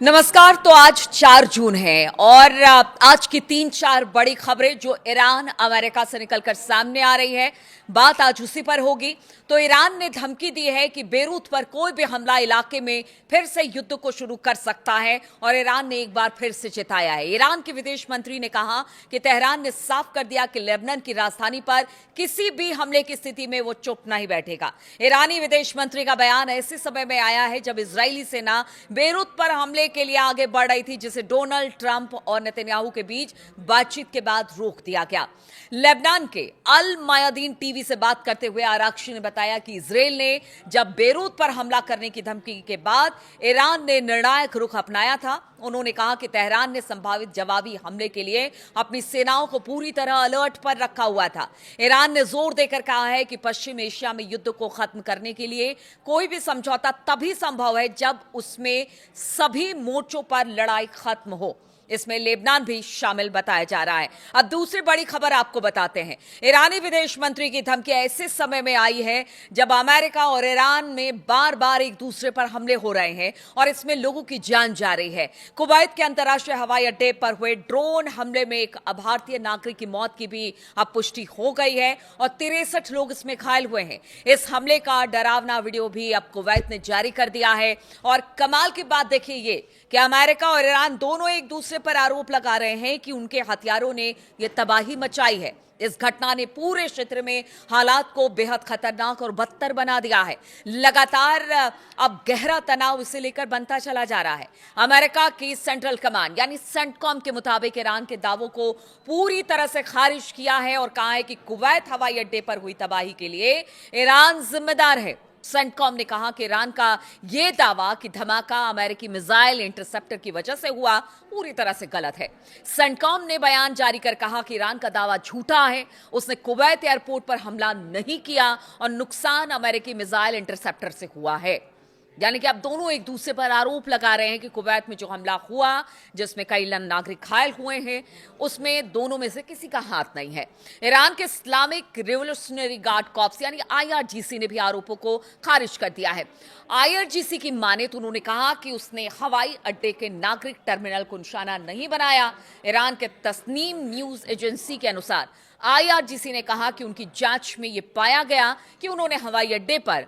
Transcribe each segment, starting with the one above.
नमस्कार। तो आज 4 जून है और आज की 3-4 बड़ी खबरें जो ईरान अमेरिका से निकलकर सामने आ रही है, बात आज उसी पर होगी। तो ईरान ने धमकी दी है कि बेरूत पर कोई भी हमला इलाके में फिर से युद्ध को शुरू कर सकता है और ईरान ने एक बार फिर से चेताया है। ईरान के विदेश मंत्री ने कहा कि तेहरान ने साफ कर दिया कि लेबनान की राजधानी पर किसी भी हमले की स्थिति में वो चुप नहीं बैठेगा। ईरानी विदेश मंत्री का बयान ऐसे समय में आया है जब इजरायली सेना बेरूत पर हमले के लिए आगे बढ़ रही थी, जिसे डोनाल्ड ट्रंप और नेतन्याहू के बीच बातचीत के बाद रोक दिया गया। लेबनान के अल मायादीन टीवी से बात करते हुए आरक्षी ने बताया कि इजरायल ने जब बेरूत पर हमला करने की धमकी के बाद ईरान ने निर्णायक रुख अपनाया था। उन्होंने कहा कि तेहरान ने संभावित जवाबी हमले के लिए अपनी सेनाओं को पूरी तरह अलर्ट पर रखा हुआ था। ईरान ने जोर देकर कहा है कि पश्चिम एशिया में युद्ध को खत्म करने के लिए कोई भी समझौता तभी संभव है जब उसमें सभी मोर्चों पर लड़ाई खत्म हो। इसमें लेबनान भी शामिल बताया जा रहा है। अब दूसरी बड़ी खबर आपको बताते हैं। ईरानी विदेश मंत्री की धमकी ऐसे समय में आई है जब अमेरिका और ईरान में बार बार एक दूसरे पर हमले हो रहे हैं और इसमें लोगों की जान जा रही है। कुवैत के अंतर्राष्ट्रीय हवाई अड्डे पर हुए ड्रोन हमले में एक भारतीय नागरिक की मौत की भी अब पुष्टि हो गई है और 63 लोग इसमें घायल हुए हैं। इस हमले का डरावना वीडियो भी अब कुवैत ने जारी कर दिया है और कमाल की बात देखिए ये कि अमेरिका और ईरान दोनों एक दूसरे पर आरोप लगा रहे हैं कि उनके हथियारों ने यह तबाही मचाई है। इस घटना ने पूरे क्षेत्र में हालात को बेहद खतरनाक और बदतर बना दिया है। लगातार अब गहरा तनाव इसे लेकर बनता चला जा रहा है। अमेरिका की सेंट्रल कमांड यानी सेंटकॉम के मुताबिक ईरान के दावों को पूरी तरह से खारिज किया है और कहा है कि कुवैत हवाई अड्डे पर हुई तबाही के लिए ईरान जिम्मेदार है। सेंटकॉम ने कहा कि ईरान का यह दावा कि धमाका अमेरिकी मिसाइल इंटरसेप्टर की वजह से हुआ पूरी तरह से गलत है। सेंटकॉम ने बयान जारी कर कहा कि ईरान का दावा झूठा है। उसने कुवैत एयरपोर्ट पर हमला नहीं किया और नुकसान अमेरिकी मिसाइल इंटरसेप्टर से हुआ है। यानी कि अब दोनों एक दूसरे पर आरोप लगा रहे हैं कि कुवैत में जो हमला हुआ जिसमें कई नागरिक घायल हुए हैं उसमें दोनों में से किसी का हाथ नहीं है। ईरान के इस्लामिक रिवोल्यूशनरी गार्ड कॉर्प्स यानी आईआरजीसी ने भी आरोपों को खारिज कर दिया है। आईआरजीसी की माने तो उन्होंने कहा कि उसने हवाई अड्डे के नागरिक टर्मिनल को निशाना नहीं बनाया। ईरान के तस्नीम न्यूज एजेंसी के अनुसार आईआरजीसी ने कहा कि उनकी जांच में यह पाया गया कि उन्होंने हवाई अड्डे पर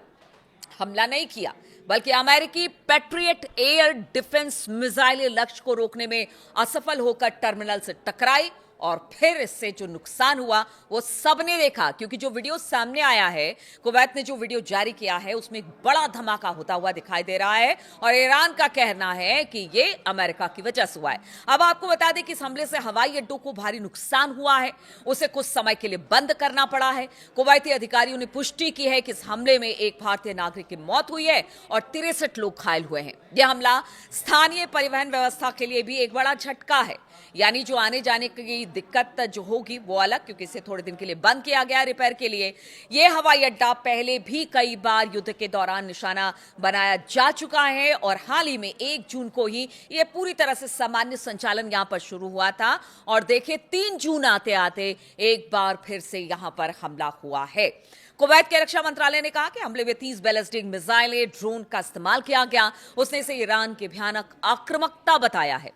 हमला नहीं किया बल्कि अमेरिकी पैट्रियट एयर डिफेंस मिसाइल लक्ष्य को रोकने में असफल होकर टर्मिनल से टकराई और फिर इससे जो नुकसान हुआ वो सबने देखा। क्योंकि जो वीडियो सामने आया है, कुवैत ने जो वीडियो जारी किया है उसमें एक बड़ा धमाका होता हुआ दिखाई दे रहा है और ईरान का कहना है कि ये अमेरिका की वजह से हुआ है। अब आपको बता दें कि इस हमले से हवाई अड्डों को भारी नुकसान हुआ है, उसे कुछ समय के लिए बंद करना पड़ा है। कुवैती अधिकारियों ने पुष्टि की है कि इस हमले में एक भारतीय नागरिक की मौत हुई है और 63 लोग घायल हुए हैं। यह हमला स्थानीय परिवहन व्यवस्था के लिए भी एक बड़ा झटका है। यानी जो आने जाने की दिक्कत जो होगी वो अलग, क्योंकि इसे थोड़े दिन के लिए बंद किया गया रिपेयर के लिए। यह हवाई अड्डा पहले भी कई बार युद्ध के दौरान निशाना बनाया जा चुका है और हाल ही में 1 जून को ही यह पूरी तरह से सामान्य संचालन यहां पर शुरू हुआ था और देखिए 3 जून आते आते एक बार फिर से यहां पर हमला हुआ है। कुवैत के रक्षा मंत्रालय ने कहा कि हमले में 30 बैलिस्टिक मिसाइलें ड्रोन का इस्तेमाल किया गया। उसने इसे ईरान की भयानक आक्रामकता बताया है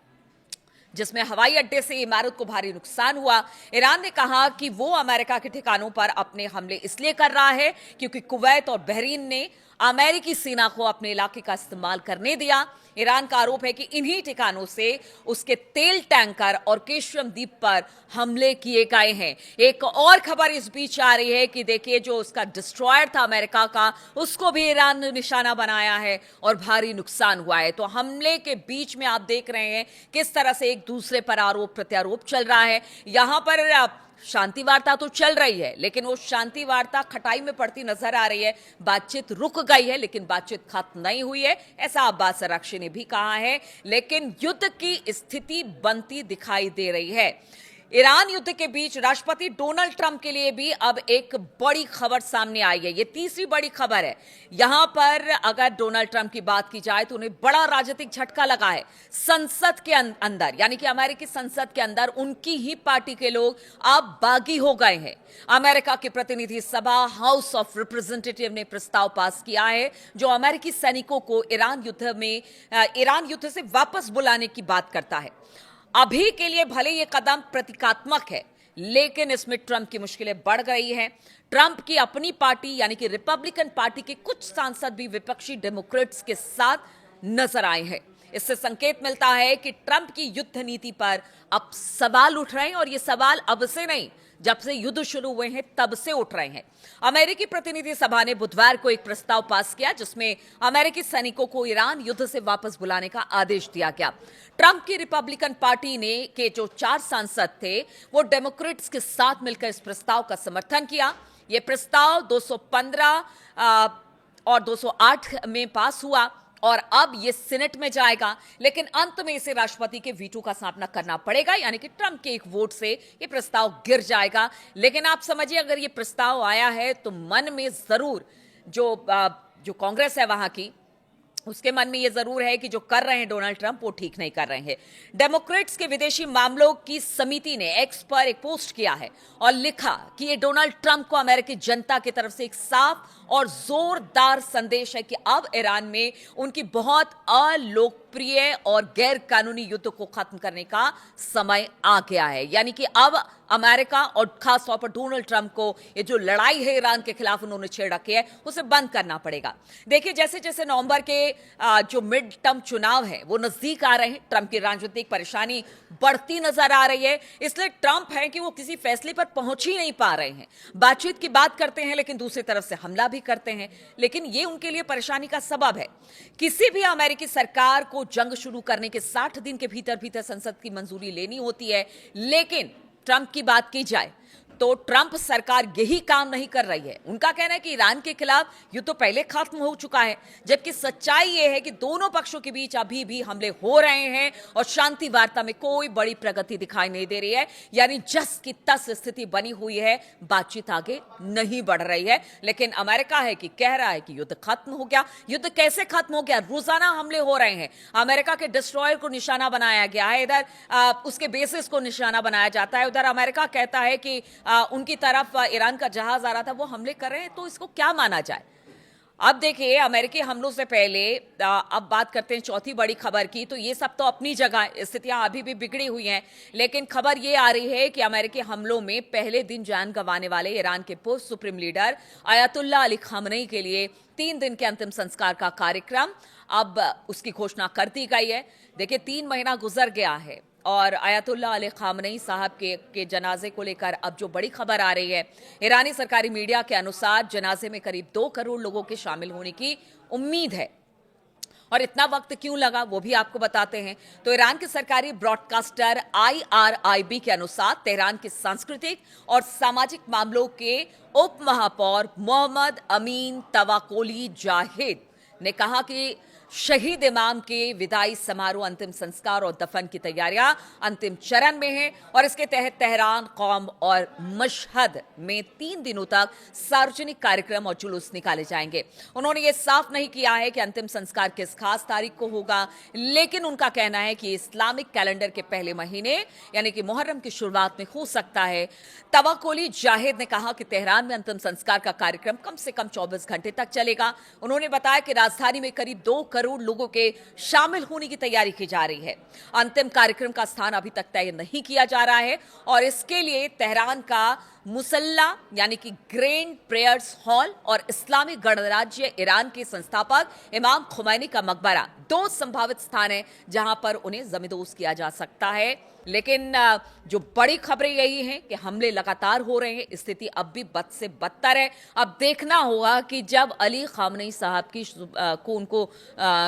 जिसमें हवाई अड्डे से इमारत को भारी नुकसान हुआ। ईरान ने कहा कि वो अमेरिका के ठिकानों पर अपने हमले इसलिए कर रहा है क्योंकि कुवैत और बहरीन ने अमेरिकी सेना को अपने इलाके का इस्तेमाल करने दिया। ईरान का आरोप है कि इन्हीं ठिकानों से उसके तेल टैंकर और केशरम द्वीप पर हमले किए गए हैं। एक और खबर इस बीच आ रही है कि देखिए जो उसका डिस्ट्रॉयर था अमेरिका का, उसको भी ईरान ने निशाना बनाया है और भारी नुकसान हुआ है। तो हमले के बीच में आप देख रहे हैं किस तरह से एक दूसरे पर आरोप प्रत्यारोप चल रहा है। यहां पर शांति वार्ता तो चल रही है लेकिन वो शांति वार्ता खटाई में पड़ती नजर आ रही है। बातचीत रुक गई है लेकिन बातचीत खत्म नहीं हुई है, ऐसा अब्बास अराक्ची ने भी कहा है। लेकिन युद्ध की स्थिति बनती दिखाई दे रही है। ईरान युद्ध के बीच राष्ट्रपति डोनाल्ड ट्रंप के लिए भी अब एक बड़ी खबर सामने आई है। ये तीसरी बड़ी खबर है। यहां पर अगर डोनाल्ड ट्रंप की बात की जाए तो उन्हें बड़ा राजनीतिक झटका लगा है। संसद के अंदर यानी कि अमेरिकी संसद के अंदर उनकी ही पार्टी के लोग अब बागी हो गए हैं। अमेरिका की प्रतिनिधि सभा हाउस ऑफ रिप्रेजेंटेटिव ने प्रस्ताव पास किया है जो अमेरिकी सैनिकों को ईरान युद्ध से वापस बुलाने की बात करता है। अभी के लिए भले ये कदम प्रतीकात्मक है, लेकिन इसमें ट्रंप की मुश्किलें बढ़ गई हैं। ट्रंप की अपनी पार्टी यानी कि रिपब्लिकन पार्टी के कुछ सांसद भी विपक्षी डेमोक्रेट्स के साथ नजर आए हैं। इससे संकेत मिलता है कि ट्रंप की युद्ध नीति पर अब सवाल उठ रहे हैं और ये सवाल अब से नहीं, जब से युद्ध शुरू हुए हैं तब से उठ रहे हैं। अमेरिकी प्रतिनिधि सभा ने बुधवार को एक प्रस्ताव पास किया जिसमें अमेरिकी सैनिकों को ईरान युद्ध से वापस बुलाने का आदेश दिया गया। ट्रंप की रिपब्लिकन पार्टी के जो 4 सांसद थे वो डेमोक्रेट्स के साथ मिलकर इस प्रस्ताव का समर्थन किया। यह प्रस्ताव 215 और 208 में पास हुआ और अब ये सीनेट में जाएगा, लेकिन अंत में इसे राष्ट्रपति के वीटो का सामना करना पड़ेगा, यानी कि ट्रंप के एक वोट से ये प्रस्ताव गिर जाएगा। लेकिन आप समझिए, अगर ये प्रस्ताव आया है तो मन में जरूर जो कांग्रेस है वहां की, उसके मन में यह जरूर है कि जो कर रहे हैं डोनाल्ड ट्रंप वो ठीक नहीं कर रहे हैं। डेमोक्रेट्स के विदेशी मामलों की समिति ने एक्स पर एक पोस्ट किया है और लिखा कि ये डोनाल्ड ट्रंप को अमेरिकी जनता की तरफ से एक साफ और जोरदार संदेश है कि अब ईरान में उनकी बहुत अलोकप्रिय और गैर कानूनी युद्ध को खत्म करने का समय आ गया है। यानी कि अब अमेरिका और खास तौर पर डोनाल्ड ट्रंप को ये जो लड़ाई है ईरान के खिलाफ उन्होंने छेड़ रखी है उसे बंद करना पड़ेगा। देखिए, जैसे जैसे नवंबर के जो मिड टर्म चुनाव है वो नजदीक आ रहे हैं, ट्रंप की राजनीतिक परेशानी बढ़ती नजर आ रही है। इसलिए ट्रंप है कि वो किसी फैसले पर पहुंच ही नहीं पा रहे हैं। बातचीत की बात करते हैं लेकिन दूसरी तरफ से हमला भी करते हैं, लेकिन ये उनके लिए परेशानी का सबब है। किसी भी अमेरिकी सरकार को जंग शुरू करने के 60 दिन के भीतर भीतर संसद की मंजूरी लेनी होती है, लेकिन ट्रंप की बात की जाए तो ट्रंप सरकार यही काम नहीं कर रही है। उनका कहना है कि ईरान के खिलाफ युद्ध तो पहले खत्म हो चुका है, जबकि सच्चाई यह है कि दोनों पक्षों के बीच अभी भी हमले हो रहे हैं और शांति वार्ता में कोई बड़ी प्रगति दिखाई नहीं दे रही है। यानी जस की तस स्थिति बनी हुई है, बातचीत आगे नहीं बढ़ रही है। लेकिन अमेरिका है कि कह रहा है कि युद्ध खत्म हो गया। युद्ध कैसे खत्म हो गया? रोजाना हमले हो रहे हैं। अमेरिका के डिस्ट्रॉयर को निशाना बनाया गया है, इधर उसके बेसिस को निशाना बनाया जाता है, उधर अमेरिका कहता है कि उनकी तरफ ईरान का जहाज आ रहा था, वो हमले कर रहे हैं। तो इसको क्या माना जाए? अब देखिए, अमेरिकी हमलों से पहले अब बात करते हैं चौथी बड़ी खबर की। तो ये सब तो अपनी जगह स्थितियां अभी भी बिगड़ी हुई हैं, लेकिन खबर ये आ रही है कि अमेरिकी हमलों में पहले दिन जान गंवाने वाले ईरान के पूर्व supreme leader Ayatollah Ali Khamenei के लिए 3 दिन के अंतिम संस्कार का कार्यक्रम अब उसकी घोषणा कर दी गई है। देखिए, 3 महीना गुजर गया है और अयातुल्लाह अली खामनेई साहब के जनाजे को लेकर अब जो बड़ी खबर आ रही है, ईरानी सरकारी मीडिया के अनुसार जनाजे में करीब 2 करोड़ लोगों के शामिल होने की उम्मीद है। और इतना वक्त क्यों लगा वो भी आपको बताते हैं। तो ईरान के सरकारी ब्रॉडकास्टर IRIB के अनुसार तेहरान के सांस्कृतिक और सामाजिक मामलों के उप महापौर मोहम्मद अमीन तवाकोली जाहिद ने कहा कि शहीद इमाम के विदाई समारोह, अंतिम संस्कार और दफन की तैयारियां अंतिम चरण में हैं और इसके तहत तेहरान, कौम और मशहद में 3 दिनों तक सार्वजनिक कार्यक्रम और जुलूस निकाले जाएंगे। उन्होंने ये साफ नहीं किया है कि अंतिम संस्कार किस खास तारीख को होगा, लेकिन उनका कहना है कि इस्लामिक कैलेंडर के पहले महीने यानी कि मुहर्रम की शुरुआत में हो सकता है। तवाकोली जाहिद ने कहा कि तेहरान में अंतिम संस्कार का कार्यक्रम कम से कम 24 घंटे तक चलेगा। उन्होंने बताया कि राजधानी में करीब 2 करोड़ लोगों के शामिल होने की तैयारी की जा रही है। अंतिम कार्यक्रम का स्थान अभी तक तय नहीं किया जा रहा है और इसके लिए तेहरान का मुसल्ला यानी कि ग्रैंड प्रेयर्स हॉल और इस्लामिक गणराज्य ईरान के संस्थापक इमाम खुमैनी का मकबरा 2 संभावित स्थान है जहां पर उन्हें जमींदोज किया जा सकता है। लेकिन जो बड़ी खबरें यही हैं कि हमले लगातार हो रहे हैं, स्थिति अब भी बद से बदतर है। अब देखना होगा कि जब अली खामनेई साहब को उनको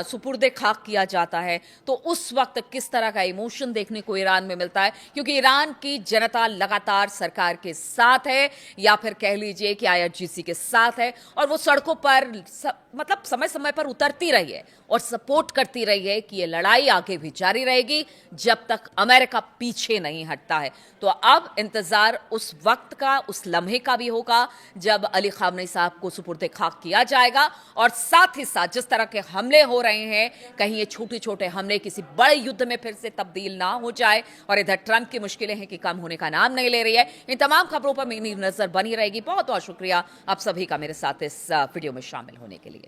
सुपुर्दे खाक किया जाता है तो उस वक्त किस तरह का इमोशन देखने को ईरान में मिलता है, क्योंकि ईरान की जनता लगातार सरकार के साथ साथ है या फिर कह लीजिए कि आईआरजीसी के साथ है, और वो सड़कों पर मतलब समय समय पर उतरती रही है और सपोर्ट करती रही है कि ये लड़ाई आगे भी जारी रहेगी जब तक अमेरिका पीछे नहीं हटता है। तो अब इंतजार उस वक्त का, उस लम्हे का भी होगा जब अली खामनेई साहब को सुपुर्द खाक किया जाएगा, और साथ ही साथ जिस तरह के हमले हो रहे हैं, कहीं ये छोटे छोटे हमले किसी बड़े युद्ध में फिर से तब्दील ना हो जाए, और इधर ट्रंप की मुश्किलें हैं कि कम होने का नाम नहीं ले रही है। इन तमाम खबरों पर मेरी नजर बनी रहेगी। बहुत बहुत शुक्रिया आप सभी का मेरे साथ इस वीडियो में शामिल होने के लिए।